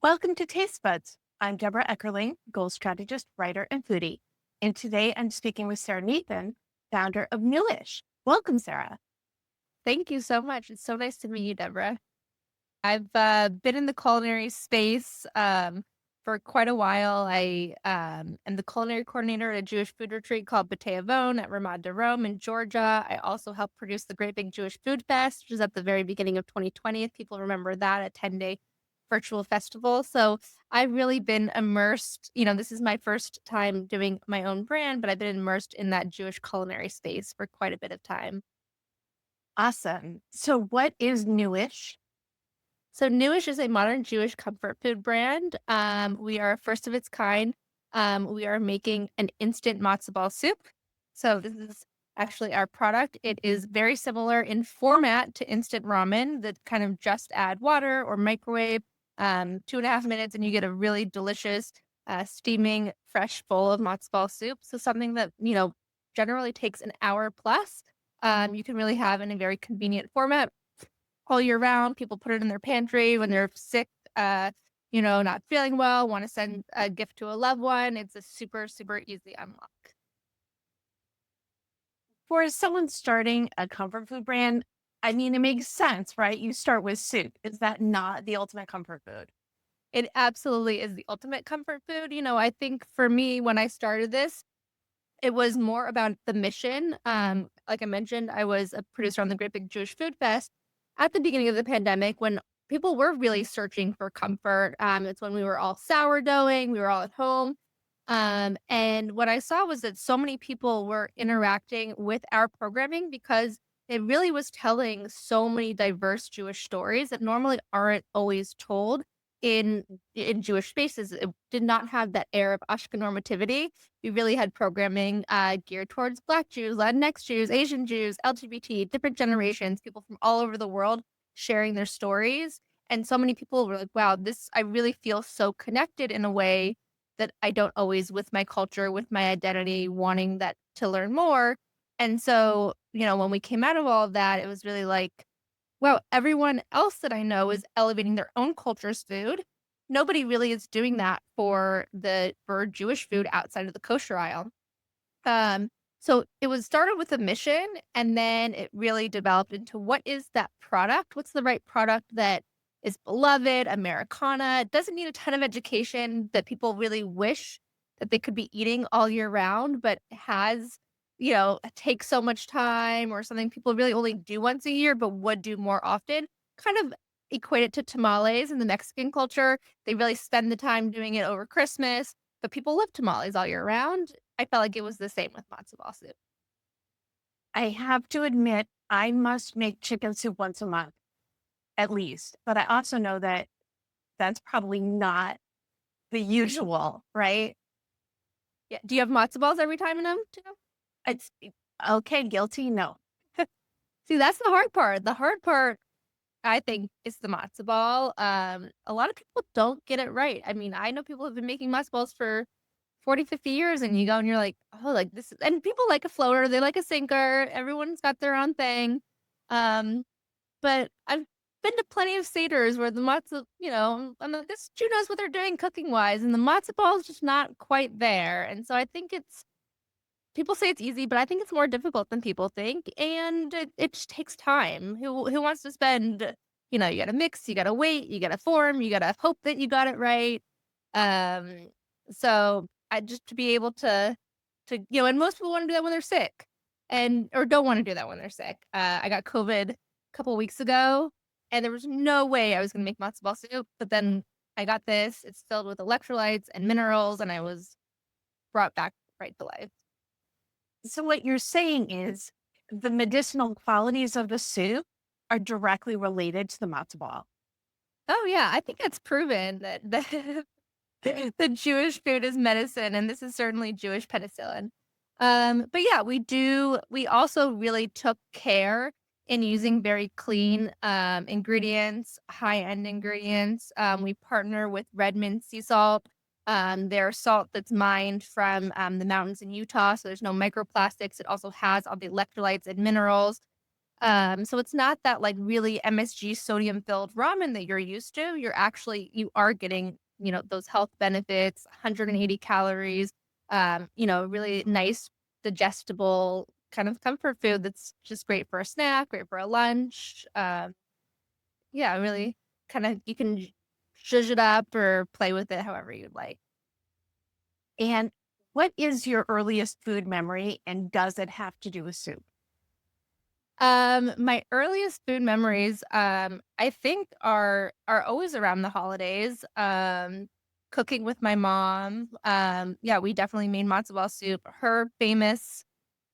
Welcome to Taste Buds. I'm Debra Eckerling, goal strategist, writer, and foodie. And today I'm speaking with Sarah Nathan, founder of NOOISH. Welcome, Sarah. Thank you so much. It's so nice to meet you, Deborah. I've been in the culinary space for quite a while. I am the culinary coordinator at a Jewish food retreat called B'tei Avon at Ramat de Rome in Georgia. I also helped produce the Great Big Jewish Food Fest, which is at the very beginning of 2020. If people remember that, a 10-day virtual festival. So I've really been immersed. This is my first time doing my own brand, but I've been immersed in that Jewish culinary space for quite a bit of time. Awesome. So, what is NOOISH? So Newish is a modern Jewish comfort food brand. We are first of its kind. We are making an instant matzo ball soup. So this is actually our product. It is very similar in format to instant ramen that kind of just add water or microwave, 2.5 minutes, and you get a really delicious, steaming, fresh bowl of matzo ball soup. So something that, generally takes an hour plus. You can really have in a very convenient format all year round. People put it in their pantry when they're sick, not feeling well, want to send a gift to a loved one. It's a super, super easy unlock. For someone starting a comfort food brand, I mean, it makes sense, right? You start with soup. Is that not the ultimate comfort food? It absolutely is the ultimate comfort food. I think for me, when I started this, it was more about the mission. Like I mentioned, I was a producer on the Great Big Jewish Food Fest at the beginning of the pandemic when people were really searching for comfort. It's when we were all sourdoughing, we were all at home. And what I saw was that so many people were interacting with our programming because it really was telling so many diverse Jewish stories that normally aren't always told in Jewish spaces. It did not have that air of Ashka normativity. We really had programming geared towards Black Jews, Latinx Jews, Asian Jews, LGBT, different generations, people from all over the world sharing their stories. And so many people were like, wow, I really feel so connected in a way that I don't always with my culture, with my identity, wanting that to learn more. And so, when we came out of all of that, it was really like, well, everyone else that I know is elevating their own culture's food. Nobody really is doing that for Jewish food outside of the kosher aisle. Um, so it was started with a mission, and then it really developed into what is that product? What's the right product that is beloved, Americana, it doesn't need a ton of education that people really wish that they could be eating all year round, but has, takes so much time or something people really only do once a year, but would do more often. Kind of equate it to tamales in the Mexican culture. They really spend the time doing it over Christmas, but people love tamales all year round. I felt like it was the same with matzo ball soup. I have to admit, I must make chicken soup once a month at least. But I also know that that's probably not the usual, right? Yeah. Do you have matzo balls every time in them too? It's okay, guilty. No. See, that's the hard part. The hard part, I think, is the matzo ball. A lot of people don't get it right. I mean, I know people have been making matzo balls for 40, 50 years, and you go and you're like, oh, like this is, and people like a floater, they like a sinker. Everyone's got their own thing. Um, but I've been to plenty of seders where the matzo, I'm like, this Jew knows what they're doing cooking wise, and the matzo ball is just not quite there. And so I think people say it's easy, but I think it's more difficult than people think, and it just takes time. Who wants to spend, you gotta mix, you gotta wait, you gotta form, you gotta hope that you got it right. Um, so I just to be able and most people wanna do that when they're sick or don't wanna do that when they're sick. I got COVID a couple weeks ago, and there was no way I was gonna make matzo ball soup, but then I got this. It's filled with electrolytes and minerals, and I was brought back right to life. So what you're saying is the medicinal qualities of the soup are directly related to the matzo ball. Oh, yeah, I think it's proven that the Jewish food is medicine, and this is certainly Jewish penicillin. But yeah, we also really took care in using very clean, ingredients, high-end ingredients. We partner with Redmond Sea Salt. They're salt that's mined from, the mountains in Utah, so there's no microplastics. It also has all the electrolytes and minerals. So it's not that like really MSG sodium filled ramen that you're used to. You are getting, those health benefits, 180 calories, really nice digestible kind of comfort food that's just great for a snack, great for a lunch. Yeah, really kind of you can zhuzh it up or play with it however you'd like. And what is your earliest food memory, and does it have to do with soup? My earliest food memories, I think are always around the holidays. Cooking with my mom. Yeah, we definitely made matzo ball soup. Her famous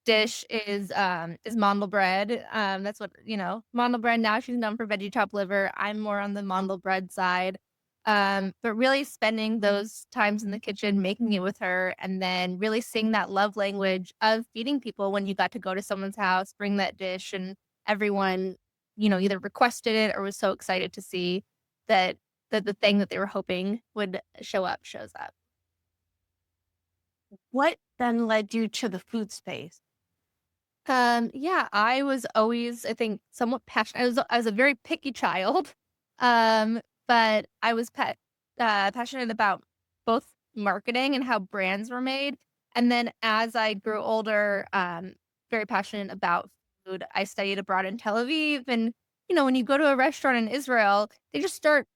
dish is mandel bread. That's what, mandel bread. Now she's known for veggie chopped liver. I'm more on the mandel bread side. But really spending those times in the kitchen, making it with her, and then really seeing that love language of feeding people when you got to go to someone's house, bring that dish, and everyone, either requested it or was so excited to see that the thing that they were hoping would show up shows up. What then led you to the food space? Yeah, I was always, I think, somewhat passionate. I was a very picky child, but I was passionate about both marketing and how brands were made. And then as I grew older, very passionate about food. I studied abroad in Tel Aviv, and when you go to a restaurant in Israel, they just start,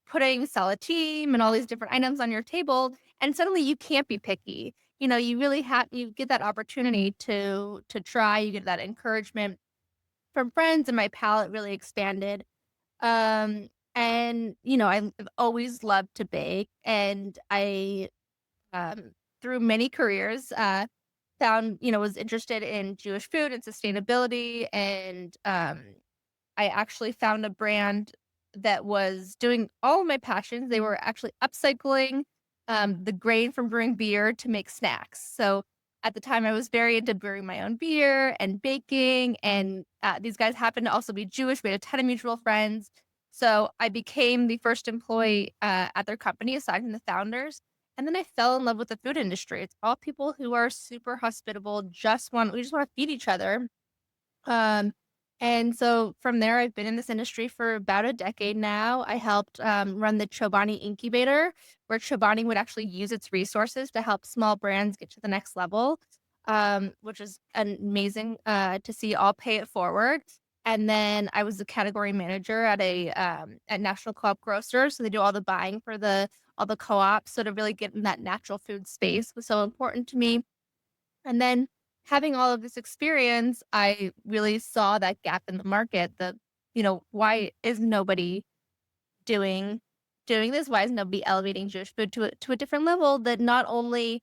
putting salatim and all these different items on your table, and suddenly you can't be picky. You really you get that opportunity to try, you get that encouragement from friends, and my palate really expanded. And, I've always loved to bake, and um, through many careers, was interested in Jewish food and sustainability, and, I actually found a brand that was doing all of my passions. They were actually upcycling, the grain from brewing beer to make snacks. So at the time, I was very into brewing my own beer and baking. And these guys happened to also be Jewish. We had a ton of mutual friends. So I became the first employee at their company, aside from the founders. And then I fell in love with the food industry. It's all people who are super hospitable, we just want to feed each other. um, and so from there, I've been in this industry for about a decade now. I helped run the Chobani incubator, where Chobani would actually use its resources to help small brands get to the next level, which is amazing to see all pay it forward. And then I was the category manager at National Co-op Grocers, so they do all the buying for all the co-ops. So to really get in that natural food space was so important to me. And then having all of this experience, I really saw that gap in the market. Why is nobody doing doing this? Why is nobody elevating Jewish food to a different level that not only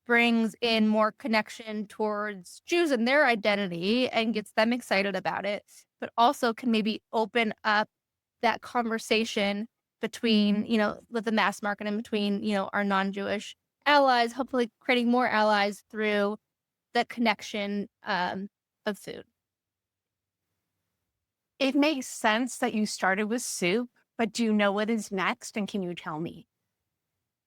brings in more connection towards Jews and their identity and gets them excited about it, but also can maybe open up that conversation between, with the mass market and between, our non-Jewish allies, hopefully creating more allies through the connection, of food. It makes sense that you started with soup, but do you know what is next? And can you tell me?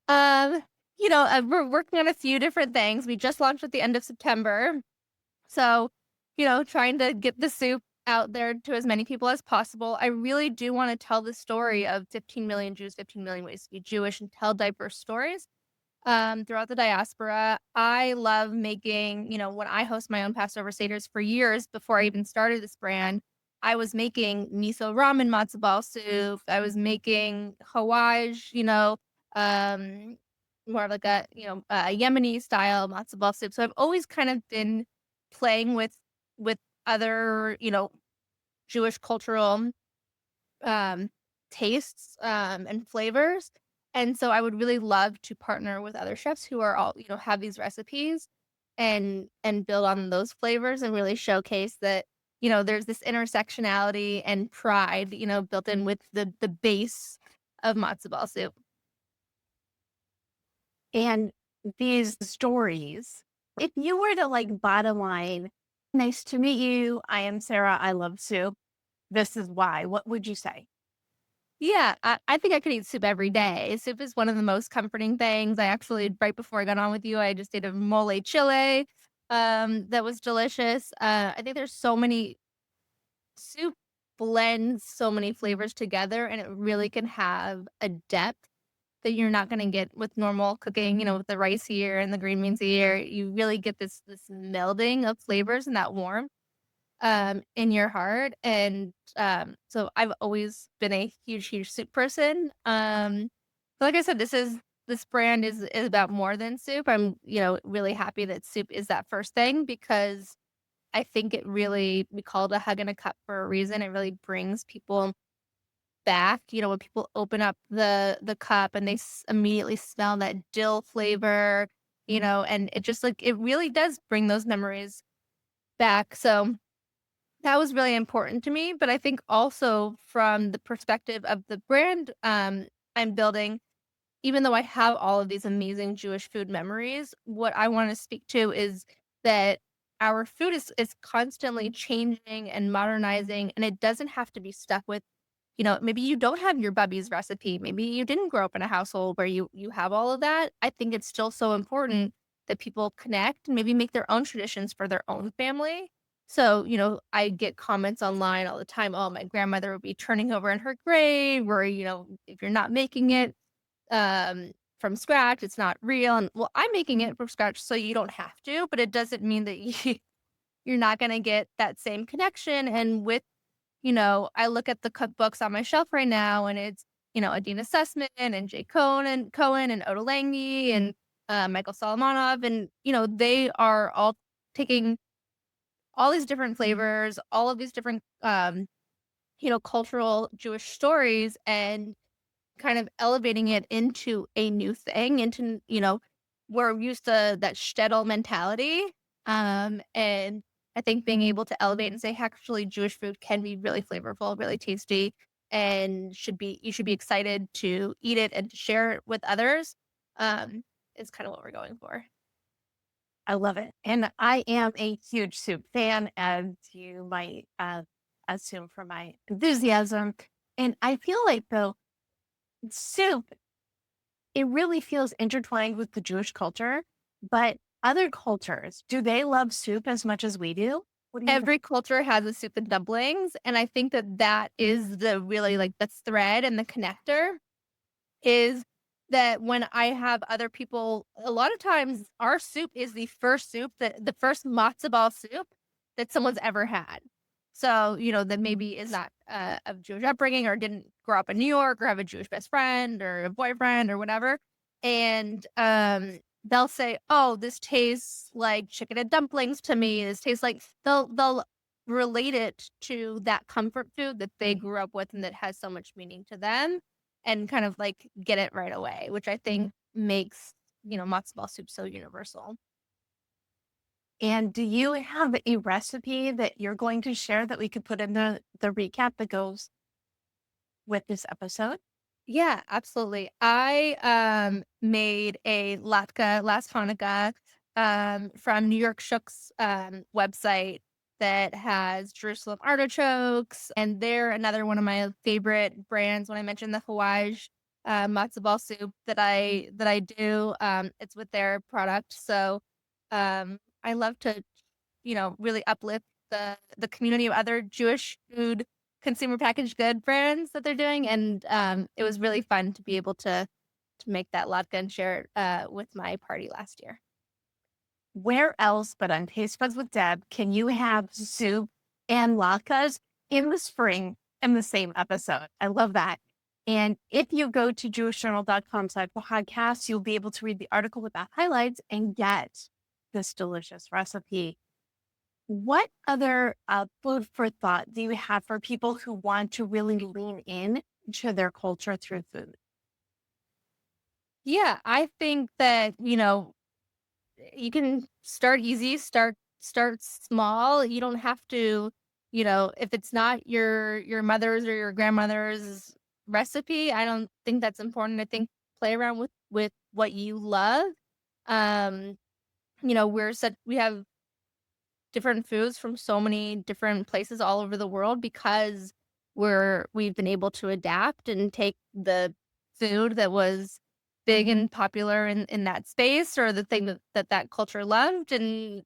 Um, we're working on a few different things. We just launched at the end of September. So, trying to get the soup out there to as many people as possible. I really do want to tell the story of 15 million Jews, 15 million ways to be Jewish, and tell diverse stories throughout the diaspora. I love making, when I host my own Passover Seder's for years before I even started this brand, I was making miso ramen matzo ball soup. I was making Hawaiian, um, more of like a Yemeni style matzo ball soup. So I've always kind of been playing with other, Jewish cultural um, tastes, and flavors. And so I would really love to partner with other chefs who are all, have these recipes and build on those flavors and really showcase that, there's this intersectionality and pride, built in with the base of matzo ball soup. And these stories, if you were to like bottom line, nice to meet you. I am Sarah. I love soup. This is why. What would you say? Yeah, I think I could eat soup every day. Soup is one of the most comforting things. I actually, right before I got on with you, I just ate a mole chile that was delicious. I think there's so many soup blends so many flavors together, and it really can have a depth that you're not gonna get with normal cooking, with the rice here and the green beans here. You really get this melding of flavors and that warmth, in your heart, and, so I've always been a huge, huge soup person. Like I said, this brand is about more than soup. I'm, really happy that soup is that first thing because I think it really we call it a hug and a cup for a reason. It really brings people back, when people open up the cup and they immediately smell that dill flavor, and it just like it really does bring those memories back. So that was really important to me, but I think also from the perspective of the brand I'm building, even though I have all of these amazing Jewish food memories, what I want to speak to is that our food is constantly changing and modernizing, and it doesn't have to be stuck with, maybe you don't have your bubby's recipe. Maybe you didn't grow up in a household where you have all of that. I think it's still so important that people connect and maybe make their own traditions for their own family. So, I get comments online all the time. Oh, my grandmother would be turning over in her grave, or, if you're not making it from scratch, it's not real. And well, I'm making it from scratch so you don't have to, but it doesn't mean that you're not going to get that same connection. And with, I look at the cookbooks on my shelf right now and it's, Adina Sussman and Jay Cohen and Oda Lange and Michael Solomonov. And, they are all taking all these different flavors, all of these different, cultural Jewish stories and kind of elevating it into a new thing, into, we're used to that shtetl mentality. And I think being able to elevate and say, actually, Jewish food can be really flavorful, really tasty, and you should be excited to eat it and to share it with others. Um, is kind of what we're going for. I love it. And I am a huge soup fan, as you might assume from my enthusiasm. And I feel like, though, soup, it really feels intertwined with the Jewish culture. But other cultures, do they love soup as much as we do? What do you think? Every culture has a soup and dumplings, and I think that that is the really like the thread and the connector is that when I have other people a lot of times our soup is the first matzo ball soup that someone's ever had. So, that maybe is not, of Jewish upbringing or didn't grow up in New York or have a Jewish best friend or a boyfriend or whatever, and, they'll say, "Oh, this tastes like chicken and dumplings to me, this tastes like" they'll relate it to that comfort food that they grew up with and that has so much meaning to them and kind of, like, get it right away, which I think makes, matzo ball soup so universal. And do you have a recipe that you're going to share that we could put in the recap that goes with this episode? Yeah, absolutely. I, made a latke last Hanukkah, from New York Shook's, website that has Jerusalem artichokes, and they're another one of my favorite brands. When I mentioned the Hawaii, matzo ball soup that I do, it's with their product. So, I love to, really uplift the community of other Jewish food consumer packaged good brands that they're doing, and, it was really fun to be able to make that latke and share it, with my party last year. Where else but on Taste Buds with Deb can you have soup and latkes in the spring in the same episode? I love that. And if you go to jewishjournal.com/podcast, you'll be able to read the article with that highlights and get this delicious recipe. What other food for thought do you have for people who want to really lean in to their culture through food? Yeah, I think that, you can start easy, start small. You don't have to, if it's not your mother's or your grandmother's recipe, I don't think that's important. I think play around with what you love. Um, we have different foods from so many different places all over the world because we've been able to adapt and take the food that was big and popular in that space or the thing that culture loved and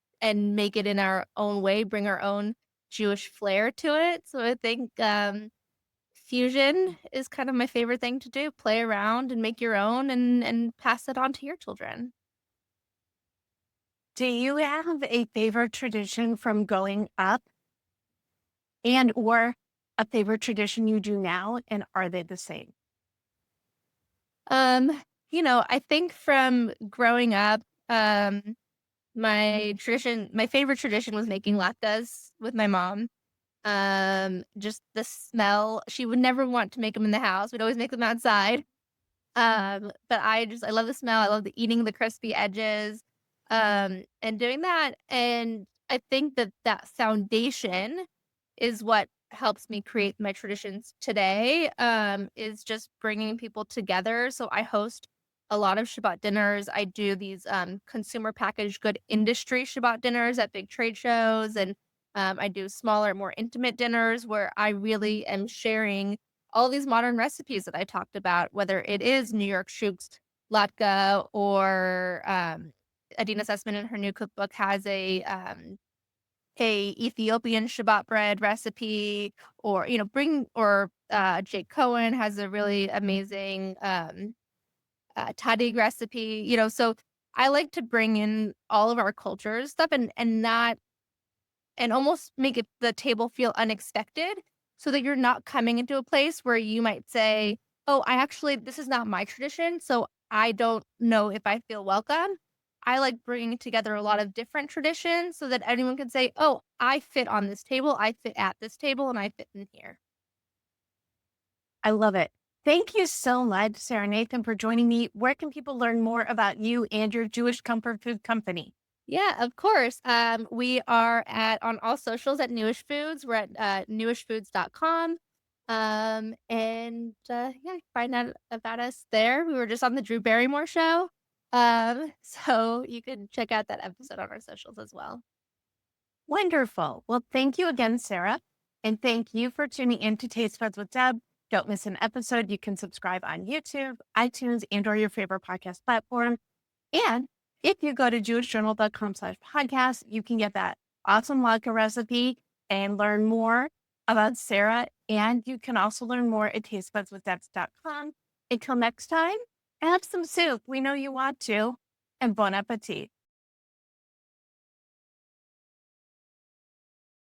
make it in our own way, bring our own Jewish flair to it. So I think fusion is kind of my favorite thing to do. Play around and make your own and pass it on to your children. Do you have a favorite tradition from growing up and or a favorite tradition you do now, and are they the same? Um, I think from growing up, my favorite tradition was making latkes with my mom. Just the smell. She would never want to make them in the house. We'd always make them outside. But I love the smell. I love the eating the crispy edges, and doing that. And I think that that foundation is what helps me create my traditions today. Is just bringing people together. So I host a lot of Shabbat dinners. I do these consumer packaged good industry Shabbat dinners at big trade shows, and I do smaller, more intimate dinners where I really am sharing all these modern recipes that I talked about, whether it is New York Shuk's latke or Adina Sussman in her new cookbook has a Ethiopian Shabbat bread recipe, or bring or Jake Cohen has a really amazing tadig recipe. So I like to bring in all of our cultures stuff and not and almost make it the table feel unexpected so that you're not coming into a place where you might say, "Oh, this is not my tradition, so I don't know if I feel welcome." I like bringing together a lot of different traditions so that anyone can say, "Oh, I fit on this table, I fit at this table, and I fit in here." I love it. Thank you so much, Sarah Nathan, for joining me. Where can people learn more about you and your Jewish comfort food company? Yeah, of course. We are on all socials at Newish Foods. We're at newishfoods.com. Yeah, find out about us there. We were just on the Drew Barrymore show. So you can check out that episode on our socials as well. Wonderful. Well, thank you again, Sarah. And thank you for tuning in to Taste Buds with Deb. Don't miss an episode. You can subscribe on YouTube, iTunes, and or your favorite podcast platform. And if you go to jewishjournal.com/podcast, you can get that awesome vodka recipe and learn more about Sarah. And you can also learn more at tastebudswithdebs.com. Until next time, have some soup. We know you want to. And bon appetit.